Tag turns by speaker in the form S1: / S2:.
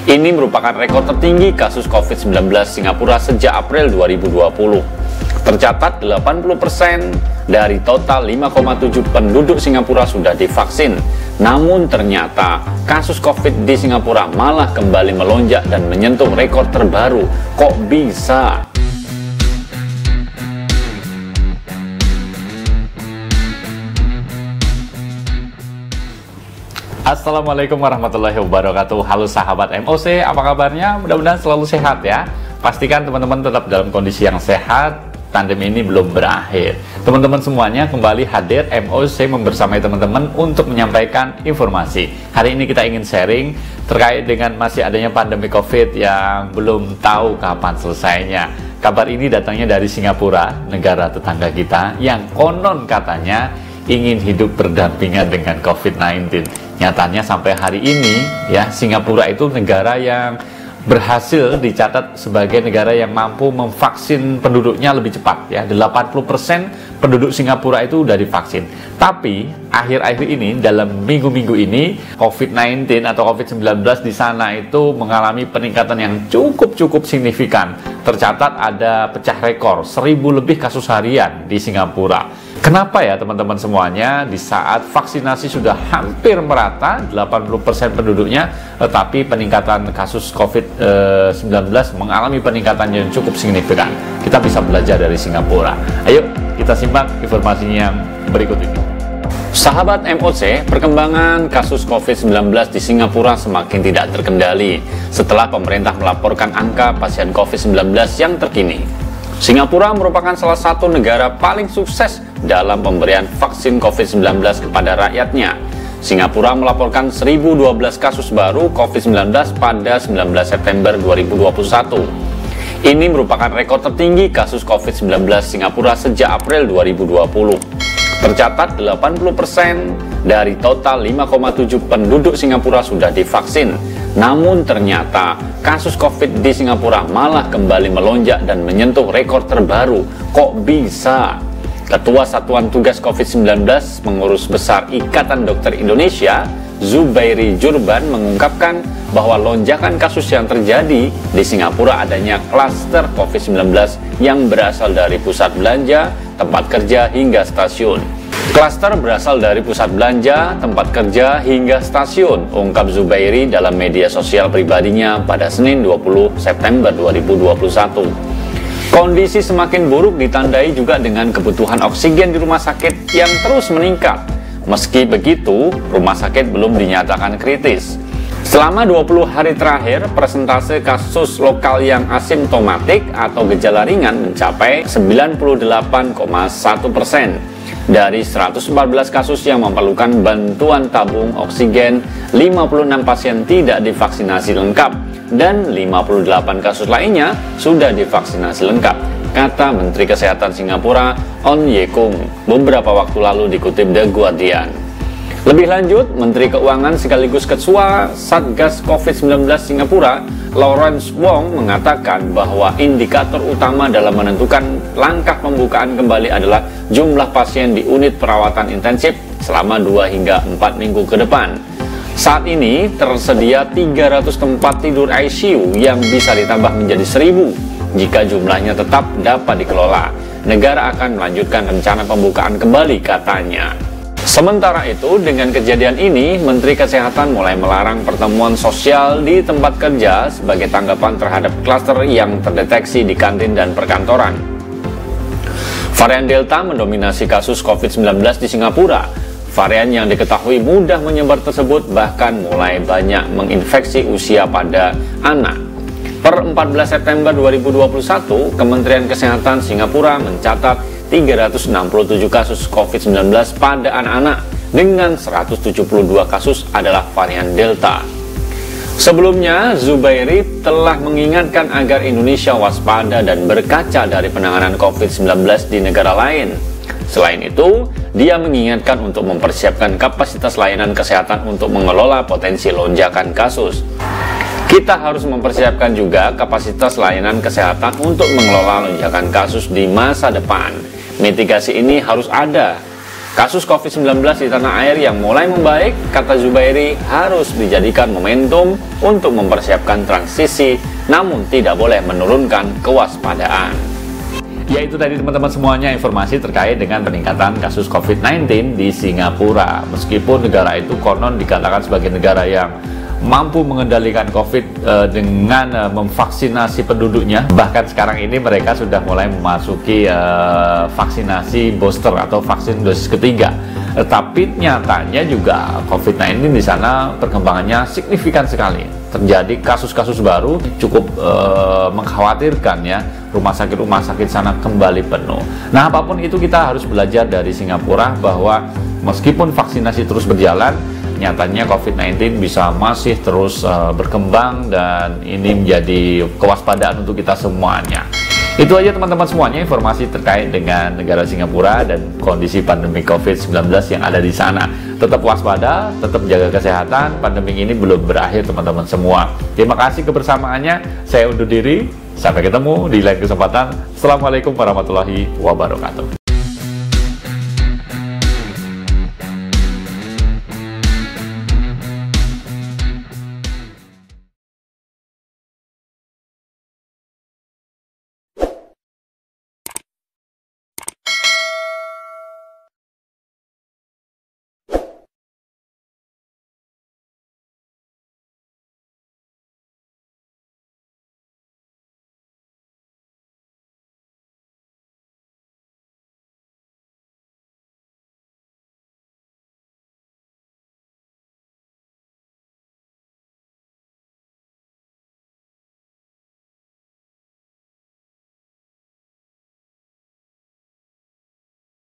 S1: Ini merupakan rekor tertinggi kasus COVID-19 Singapura sejak April 2020. Tercatat 80% dari total 5,7 penduduk Singapura sudah divaksin. Namun ternyata kasus COVID di Singapura malah kembali melonjak dan menyentuh rekor terbaru. Kok bisa? Assalamualaikum warahmatullahi wabarakatuh. Halo sahabat MOC, apa kabarnya? Mudah-mudahan selalu sehat ya. Pastikan teman-teman tetap dalam kondisi yang sehat. Pandemi ini belum berakhir. Teman-teman semuanya kembali hadir MOC membersamai teman-teman untuk menyampaikan informasi. Hari ini kita ingin sharing terkait dengan masih adanya pandemi COVID yang belum tahu kapan selesainya. Kabar ini datangnya dari Singapura, negara tetangga kita yang konon katanya ingin hidup berdampingan dengan COVID-19. Nyatanya sampai hari ini ya, Singapura itu negara yang berhasil dicatat sebagai negara yang mampu memvaksin penduduknya lebih cepat ya. 80% penduduk Singapura itu udah divaksin. Tapi akhir-akhir ini, dalam minggu-minggu ini, COVID-19 atau COVID-19 di sana itu mengalami peningkatan yang cukup signifikan. Tercatat ada pecah rekor 1.000 lebih kasus harian di Singapura. Kenapa ya teman-teman semuanya, di saat vaksinasi sudah hampir merata 80% penduduknya, tetapi peningkatan kasus COVID-19 mengalami peningkatan yang cukup signifikan. Kita bisa belajar dari Singapura. Ayo kita simak informasinya yang berikut ini. Sahabat MOC, perkembangan kasus COVID-19 di Singapura semakin tidak terkendali setelah pemerintah melaporkan angka pasien COVID-19 yang terkini. Singapura merupakan salah satu negara paling sukses dalam pemberian vaksin COVID-19 kepada rakyatnya. Singapura melaporkan 1.012 kasus baru COVID-19 pada 19 September 2021. Ini merupakan rekor tertinggi kasus COVID-19 Singapura sejak April 2020. Tercatat 80% dari total 5,7 penduduk Singapura sudah divaksin. Namun ternyata kasus COVID di Singapura malah kembali melonjak dan menyentuh rekor terbaru. Kok bisa? Ketua Satuan Tugas COVID-19 Pengurus Besar Ikatan Dokter Indonesia, Zubairi Jurban, mengungkapkan bahwa lonjakan kasus yang terjadi di Singapura adanya klaster COVID-19 yang berasal dari pusat belanja, tempat kerja, hingga stasiun. Klaster berasal dari pusat belanja, tempat kerja, hingga stasiun, ungkap Zubairi dalam media sosial pribadinya pada Senin 20 September 2021. Kondisi semakin buruk ditandai juga dengan kebutuhan oksigen di rumah sakit yang terus meningkat. Meski begitu, rumah sakit belum dinyatakan kritis. Selama 20 hari terakhir, persentase kasus lokal yang asimptomatik atau gejala ringan mencapai 98,1%. Dari 114 kasus yang memerlukan bantuan tabung oksigen, 56 pasien tidak divaksinasi lengkap dan 58 kasus lainnya sudah divaksinasi lengkap, kata Menteri Kesehatan Singapura On Ye Kung beberapa waktu lalu, dikutip The Guardian. Lebih lanjut, Menteri Keuangan sekaligus Ketua Satgas COVID-19 Singapura, Lawrence Wong, mengatakan bahwa indikator utama dalam menentukan langkah pembukaan kembali adalah jumlah pasien di unit perawatan intensif selama 2 hingga 4 minggu ke depan. Saat ini tersedia 300 tempat tidur ICU yang bisa ditambah menjadi 1.000 jika jumlahnya tetap dapat dikelola. Negara akan melanjutkan rencana pembukaan kembali, katanya. Sementara itu, dengan kejadian ini, Menteri Kesehatan mulai melarang pertemuan sosial di tempat kerja sebagai tanggapan terhadap klaster yang terdeteksi di kantin dan perkantoran. Varian Delta mendominasi kasus COVID-19 di Singapura. Varian yang diketahui mudah menyebar tersebut bahkan mulai banyak menginfeksi usia pada anak. Per 14 September 2021, Kementerian Kesehatan Singapura mencatat 367 kasus COVID-19 pada anak-anak, dengan 172 kasus adalah varian Delta. Sebelumnya, Zubairi telah mengingatkan agar Indonesia waspada dan berkaca dari penanganan COVID-19 di negara lain. Selain itu, dia mengingatkan untuk mempersiapkan kapasitas layanan kesehatan untuk mengelola potensi lonjakan kasus. Kita harus mempersiapkan juga kapasitas layanan kesehatan untuk mengelola lonjakan kasus di masa depan. Mitigasi ini harus ada. Kasus COVID-19 di tanah air yang mulai membaik, kata Zubairi, harus dijadikan momentum untuk mempersiapkan transisi, namun tidak boleh menurunkan kewaspadaan. Ya, itu tadi teman-teman semuanya informasi terkait dengan peningkatan kasus COVID-19 di Singapura. Meskipun negara itu konon dikatakan sebagai negara yang mampu mengendalikan COVID dengan memvaksinasi penduduknya. Bahkan sekarang ini mereka sudah mulai memasuki vaksinasi booster atau vaksin dosis ketiga. Tapi nyatanya juga COVID-19 di sana perkembangannya signifikan sekali. Terjadi kasus-kasus baru cukup mengkhawatirkan ya. Rumah sakit sana kembali penuh. Nah, apapun itu kita harus belajar dari Singapura bahwa meskipun vaksinasi terus berjalan, nyatanya COVID-19 bisa masih terus berkembang dan ini menjadi kewaspadaan untuk kita semuanya. Itu aja teman-teman semuanya informasi terkait dengan negara Singapura dan kondisi pandemi COVID-19 yang ada di sana. Tetap waspada, tetap jaga kesehatan, pandemi ini belum berakhir teman-teman semua. Terima kasih kebersamaannya, saya undur diri, sampai ketemu di lain kesempatan. Assalamualaikum warahmatullahi wabarakatuh.